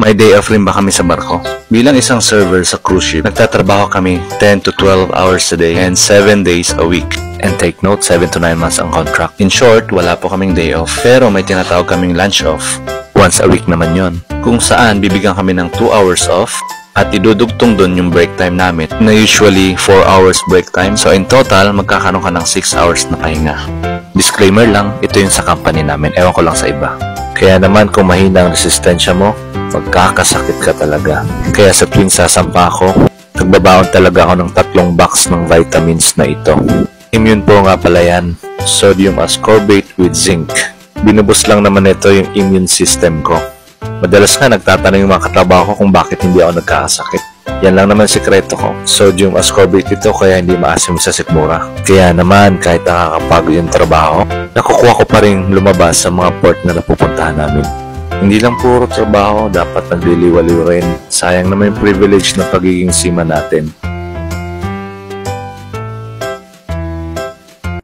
May day off rin ba kami sa barko? Bilang isang server sa cruise ship, nagtatrabaho kami 10 to 12 hours a day and 7 days a week. And take note, 7 to 9 months ang contract. In short, wala po kaming day off. Pero may tinatawag kaming lunch off. Once a week naman yon. Kung saan bibigyan kami ng 2 hours off at idudugtong doon yung break time namin na usually 4 hours break time. So in total, magkakaroon ka ng 6 hours na pahinga. Disclaimer lang, ito yung sa company namin. Ewan ko lang sa iba. Kaya naman kung mahina ang resistensya mo, magkakasakit ka talaga. Kaya sa tuwing sasampa ako, nagbabaon talaga ako ng 3 box ng vitamins na ito. Immune po nga pala yan. Sodium ascorbate with zinc. Binubus lang naman ito yung immune system ko. Madalas nga nagtatanong yung mga katrabaho ko kung bakit hindi ako nagkakasakit. Yan lang naman sikreto ko. Sodium ascorbate ito kaya hindi maasim sa sikmura. Kaya naman kahit nakakapagod yung trabaho, nakukuha ko pa rin lumabas sa mga port na napupuntahan namin. Hindi lang puro trabaho, dapat nagliliwaliw rin. Sayang naman yung privilege ng pagiging seaman natin.